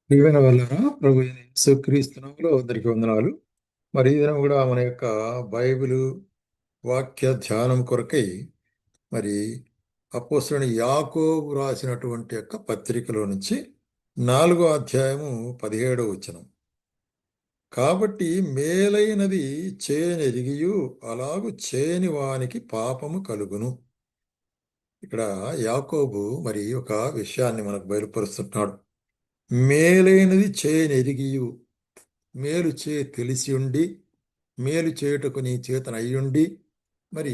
దీవెన వలన ప్రభు అయిన యేసుక్రీస్తు నామములో అందరికీ వందనాలు. మరి ఈ దినం కూడా మన యొక్క బైబిల్ వాక్య ధ్యానం కొరకై మరి అపోస్తలుడైన యాకోబు రాసినటువంటి యొక్క పత్రికలో నుంచి 4వ అధ్యాయము 17వ వచనం. కాబట్టి మేలైనది చేయనెరిగియు అలాగు చేయని వానికి పాపము కలుగును. ఇక్కడ యాకోబు మరి ఒక విషయాన్ని మనకు బయలుపరుస్తున్నాడు. మేలైనది చేయనెరిగియు, మేలు తెలిసి ఉండి మేలు చేయుటకు నీ చేతన అయ్యుండి మరి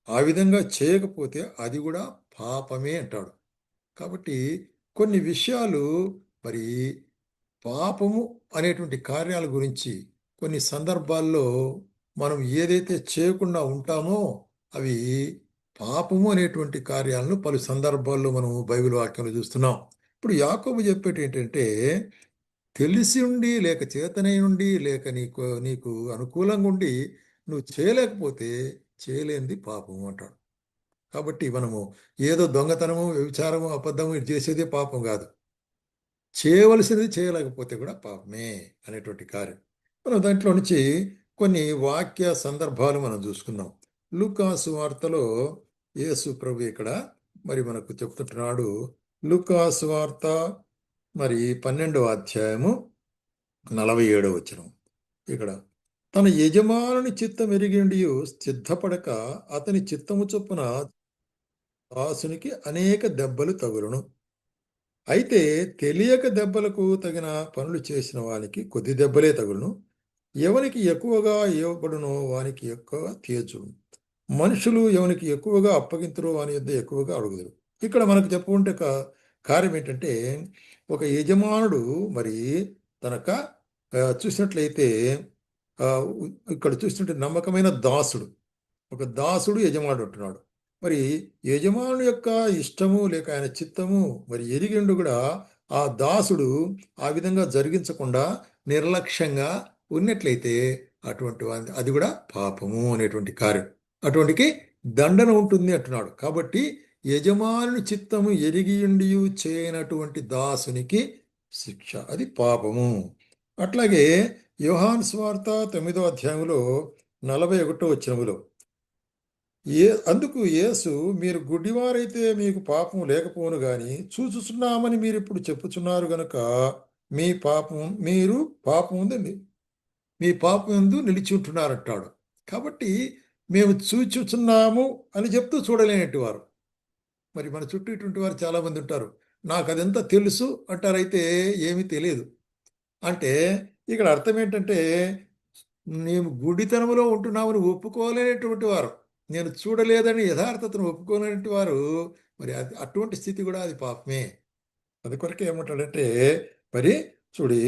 ఆ విధంగా చేయకపోతే అది కూడా పాపమే అంటాడు. కాబట్టి కొన్ని విషయాలు మరి పాపము అనేటువంటి కార్యాల గురించి కొన్ని సందర్భాల్లో మనం ఏదైతే చేయకుండా ఉంటామో అవి పాపము అనేటువంటి కార్యాలను పలు సందర్భాల్లో మనం బైబిల్ వాక్యంలో చూస్తున్నాం. ఇప్పుడు యాకోబు చెప్పేటి ఏంటంటే తెలిసి ఉండి లేక చేతనై ఉండి లేక నీకు నీకు అనుకూలంగా ఉండి నువ్వు చేయలేకపోతే చేయలేనిది పాపము అంటాడు. కాబట్టి మనము ఏదో దొంగతనము వ్యభిచారము అబద్ధము ఇది చేసేదే పాపం కాదు, చేయవలసినది చేయలేకపోతే కూడా పాపమే అనేటువంటి కార్యం. మనం దాంట్లో నుంచి కొన్ని వాక్య సందర్భాలు మనం చూసుకుందాం. లూకాసు వార్తలో యేసు ప్రభు ఇక్కడ మరి మనకు చెప్తుంటున్నాడు. లూకాసు వార్త మరి 12వ అధ్యాయము 47వ వచనం. ఇక్కడ తన యజమానుని చిత్తం ఎరిగిండియు సిద్ధపడక అతని చిత్తము చొప్పున దాసునికి అనేక దెబ్బలు తగులును. అయితే తెలియక దెబ్బలకు తగిన పనులు చేసిన వానికి కొద్ది దెబ్బలే తగులును. ఎవనికి ఎక్కువగా ఇవ్వబడునో వానికి ఎక్కువ తీర్చును. మనుషులు ఎవనికి ఎక్కువగా అప్పగింతురో వాని యొద్ద ఎక్కువగా అడుగుదురు. ఇక్కడ మనకు చెప్పుకుంటే కార్యం ఏంటంటే ఒక యజమానుడు మరి తనక చూసినట్లయితే ఆ, ఇక్కడ చూసినట్టు నమ్మకమైన దాసుడు, ఒక దాసుడు యజమానుడు ఉంటున్నాడు. మరి యజమానుడు యొక్క ఇష్టము లేక ఆయన చిత్తము మరి ఎరిగిండు కూడా ఆ దాసుడు ఆ విధంగా జరిగించకుండా నిర్లక్ష్యంగా ఉన్నట్లయితే అటువంటి అది కూడా పాపము అనేటువంటి కార్యం, అటువంటికి దండన ఉంటుంది అంటున్నాడు. కాబట్టి యజమానుని చిత్తము ఎరిగియుండియు చేయనటువంటి దాసునికి శిక్ష, అది పాపము. అట్లాగే యోహాను సువార్త 9వ అధ్యాయంలో 41వ వచనములో అందుకు యేసు, మీరు గుడ్డివారైతే మీకు పాపం లేకపోను గాని చూచుచున్నామని మీరు ఇప్పుడు చెప్పుచున్నారు గనుక మీ పాపం మీరు పాపం ఉందండి, మీ పాపం ఎందు నిలిచి ఉంటున్నారంటాడు. కాబట్టి మేము చూచుచున్నాము అని చెప్తూ చూడలేనట్టు వారు. మరి మన చుట్టూ ఇటువంటి వారు చాలామంది ఉంటారు. నాకు అదంతా తెలుసు అంటారైతే ఏమీ తెలియదు. అంటే ఇక్కడ అర్థం ఏంటంటే మేము గుడితనములో ఉంటున్నామని ఒప్పుకోలేనటువంటి వారు, నేను చూడలేదని యథార్థతను ఒప్పుకోలేనటువంటి వారు, మరి అది అటువంటి స్థితి కూడా అది పాపమే. అది కొరకే ఏమంటాడంటే మరి చూడి,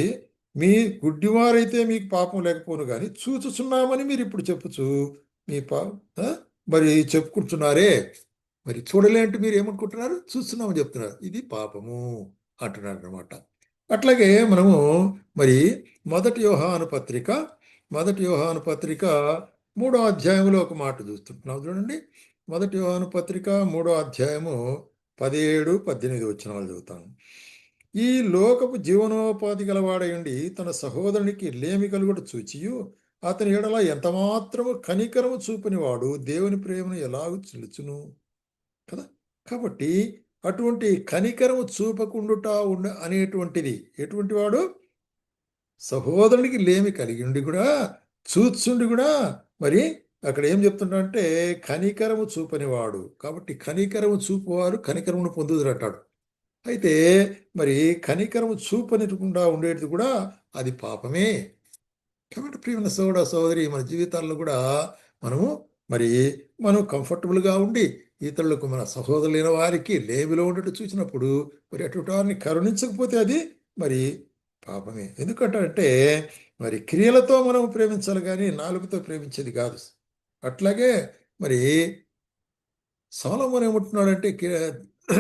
మీ గుడ్డివారైతే మీకు పాపం లేకపోను కానీ చూచుచున్నామని మీరు ఇప్పుడు చెప్పుచు మీ ఆ? మరి చెప్పుకుంటున్నారే, మరి చూడలేంటి మీరు ఏమనుకుంటున్నారు, చూస్తున్నామని చెప్తున్నారు, ఇది పాపము అంటున్నారు అనమాట. అట్లాగే మనము మరి మొదటి యోహాను పత్రిక 3వ అధ్యాయంలో ఒక మాట చూస్తుంటున్నాం చూడండి. మొదటి యోహాను పత్రిక 3వ అధ్యాయము 17, 18 వచనాలు చదువుతాను. ఈ లోకపు జీవనోపాధి గలవాడయుండి తన సహోదరునికి లేమి కలుగుట చూచియు అతని ఎడల ఎంతమాత్రము కనికరము చూపనివాడు దేవుని ప్రేమను ఎలాగూ చిలుచును కదా. కాబట్టి అటువంటి కనికరము చూపకుండుట అనేటువంటిది ఎటువంటి వాడు, సహోదరునికి లేమి కలిగి ఉండి కూడా చూచుండి కూడా మరి అక్కడ ఏం చెప్తుంటే కనికరము చూపనివాడు. కాబట్టి కనికరము చూపువారు కనికరమును పొందుదురంటాడు. అయితే మరి కనికరము చూపనికుండా ఉండేది కూడా అది పాపమే. కాబట్టి ప్రియమైన సోదరి మన జీవితాల్లో కూడా మనము మరి మనం కంఫర్టబుల్గా ఉండి ఇతరులకు మన సహోదరులైన వారికి లేమిలో ఉండేట్టు చూసినప్పుడు మరి అటువంటి వారిని కరుణించకపోతే అది మరి పాపమే. ఎందుకంటే మరి క్రియలతో మనం ప్రేమించాలి కానీ నాలుగుతో ప్రేమించేది కాదు. అట్లాగే మరి సొలొమోను ఏమంటున్నాడంటే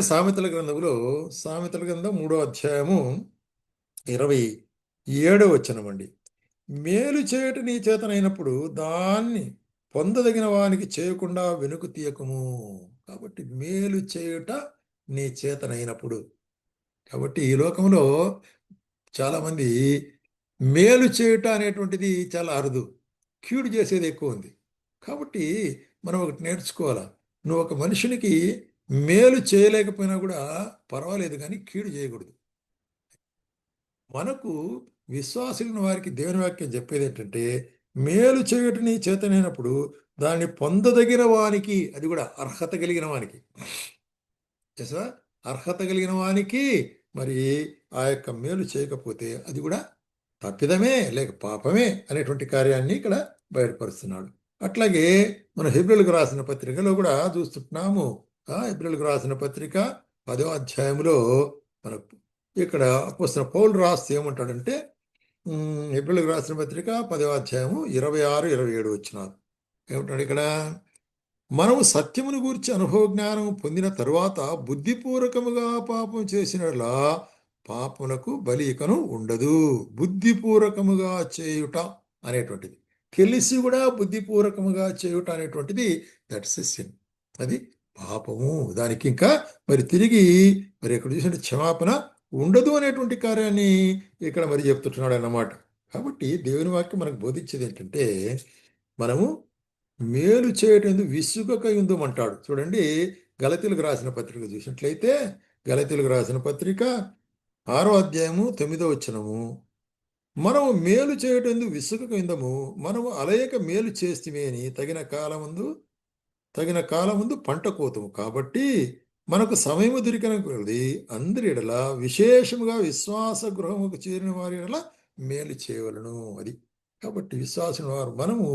సామెతల గ్రంథంలో, సామెతల గ్రంథం 3వ అధ్యాయము 27వ వచనం అండి. మేలు చేయుట నీ చేతనైనప్పుడు దాన్ని పొందదగిన వానికి చేయకుండా వెనుక తీయకము. కాబట్టి మేలు చేయుట నీ చేతనైనప్పుడు, కాబట్టి ఈ లోకంలో చాలామంది మేలు చేయుట అనేటువంటిది చాలా అరుదు, కీడు చేసేది ఎక్కువ ఉంది. కాబట్టి మనం ఒకటి నేర్చుకోవాలా, నువ్వు ఒక మనుషునికి మేలు చేయలేకపోయినా కూడా పర్వాలేదు, కానీ కీడు చేయకూడదు. మనకు విశ్వాసులైన వారికి దేవుని వాక్యం చెప్పేది ఏంటంటే, మేలు చేయుట నీ చేతనైనప్పుడు దాన్ని పొందదగిన వానికి, అది కూడా అర్హత కలిగిన వానికి, చేసా అర్హత కలిగిన వానికి మరి ఆ యొక్క మేలు చేయకపోతే అది కూడా తప్పిదమే లేక పాపమే అనేటువంటి కార్యాన్ని ఇక్కడ బయటపరుస్తున్నాడు. అట్లాగే మన హెబ్రీయులకు రాసిన పత్రికలో కూడా చూస్తున్నాము. హెబ్రీయులకు రాసిన పత్రిక 10వ అధ్యాయంలో మనకు ఇక్కడ అపోస్తలుడైన పౌలు రాస్తే ఏమంటాడంటే, హెబ్రీయులకు రాసిన పత్రిక 10వ అధ్యాయము 26, 27 వచ్చినారు. ఏమంటాడు ఇక్కడ, మనము సత్యమును గూర్చి అనుభవ జ్ఞానం పొందిన తరువాత బుద్ధిపూర్వకముగా పాపం చేసినలా పాపమునకు బలి ఇకను ఉండదు. బుద్ధిపూర్వకముగా చేయుట అనేటువంటిది, తెలిసి కూడా బుద్ధిపూర్వకముగా చేయుట అనేటువంటిది, దట్స్ ఎ సిన్, అది పాపము. దానికి ఇంకా మరి తిరిగి మరి ఇక్కడ చూసిన క్షమాపణ ఉండదు అనేటువంటి కార్యాన్ని ఇక్కడ మరి చెప్తున్నాడు అన్నమాట. కాబట్టి దేవుని వాక్యం మనకు బోధించేది ఏంటంటే, మనము మేలు చేయటం విసుగక ఉందమంటాడు. చూడండి, గలతీలకు రాసిన పత్రిక చూసినట్లయితే, గలతీలకు రాసిన పత్రిక 6వ అధ్యాయము 9వ వచనము, మనము మేలు చేయటం విసుగక ఉందము, మనము అలయక మేలు చేస్తమే అని తగిన కాలముందు పంట కోతము. కాబట్టి మనకు సమయము దొరికిన కొలది అందరి ఎడల, విశేషముగా విశ్వాస గృహముకు చేరిన వారి ఎడల మేలు చేయవలను. అది కాబట్టి విశ్వాసం వారు మనము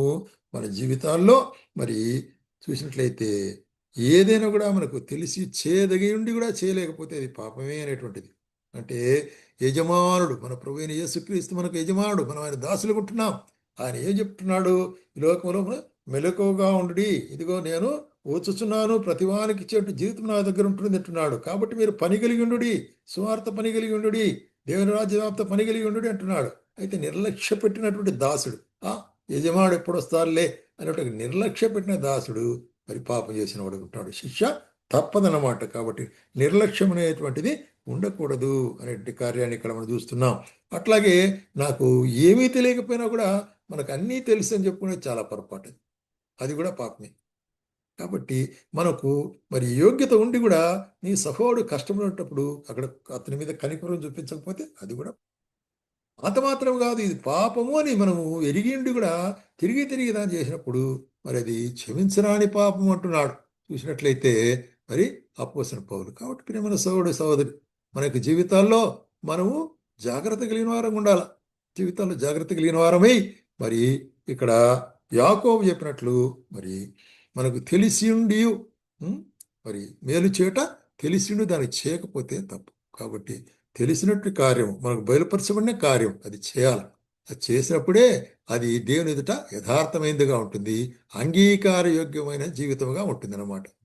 మన జీవితాల్లో మరి చూసినట్లయితే ఏదైనా కూడా మనకు తెలిసి చేయదగి ఉండి కూడా చేయలేకపోతే అది పాపమే అనేటువంటిది. అంటే యజమానుడు మన ప్రభువైన యేసుక్రీస్తు మనకు యజమానుడు, మనం ఆయన దాసులు ఉంటున్నాం. ఆయన ఏం చెప్తున్నాడు, ఈ లోకంలో మెలకువగా ఉండి, ఇదిగో నేను వచ్చుచున్నాను, ప్రతివానికి ఇచ్చేట్టు జీవితం నా దగ్గర ఉంటుంది అంటున్నాడు. కాబట్టి మీరు పని కలిగి ఉండు, సువార్త పని కలిగి ఉండు, దేవుని రాజ్యవ్యాప్త పని కలిగి ఉండు అంటున్నాడు. అయితే నిర్లక్ష్య పెట్టినటువంటి దాసుడు, యజమానుడు ఎప్పుడు వస్తారులే అనేటువంటి నిర్లక్ష్య పెట్టిన దాసుడు మరి పాపం చేసిన వాడు ఉంటాడు, శిక్ష తప్పదన్నమాట. కాబట్టి నిర్లక్ష్యం అనేటువంటిది ఉండకూడదు అనేటువంటి కార్యాన్ని ఇక్కడ మనం చూస్తున్నాం. అట్లాగే నాకు ఏమీ తెలియకపోయినా కూడా మనకు అన్నీ తెలుసు అని చెప్పుకునేది చాలా పొరపాటు, అది కూడా పాపమే. కాబట్టి మనకు మరి యోగ్యత ఉండి కూడా నీ సహోడు కష్టపడినప్పుడు అక్కడ అతని మీద కనికరం చూపించకపోతే అది కూడా అంత మాత్రం కాదు, ఇది పాపము అని మనము ఎరిగిండి కూడా తిరిగి తిరిగి దాన్ని చేసినప్పుడు మరి అది క్షమించరాని పాపం అంటున్నాడు. చూసినట్లయితే మరి అపోస్తలుడైన పౌలు. కాబట్టి ప్రియమైన సహోదరి, మనకి జీవితాల్లో మనము జాగ్రత్త కలిగిన వారం ఉండాలి. జీవితాల్లో జాగ్రత్త కలిగిన వారమై మరి ఇక్కడ యాకోబు చెప్పినట్లు మరి మనకు తెలిసి ఉండి మరి మేలు చేయట తెలిసి ఉండి దాన్ని చేయకపోతే తప్పు. కాబట్టి తెలిసినట్టు కార్యం, మనకు బయలుపరచబడిన కార్యం అది చేయాలి. అది చేసినప్పుడే అది దేవుని ఎదుట యథార్థమైనదిగా ఉంటుంది, అంగీకారయోగ్యమైన జీవితంగా ఉంటుంది అన్నమాట.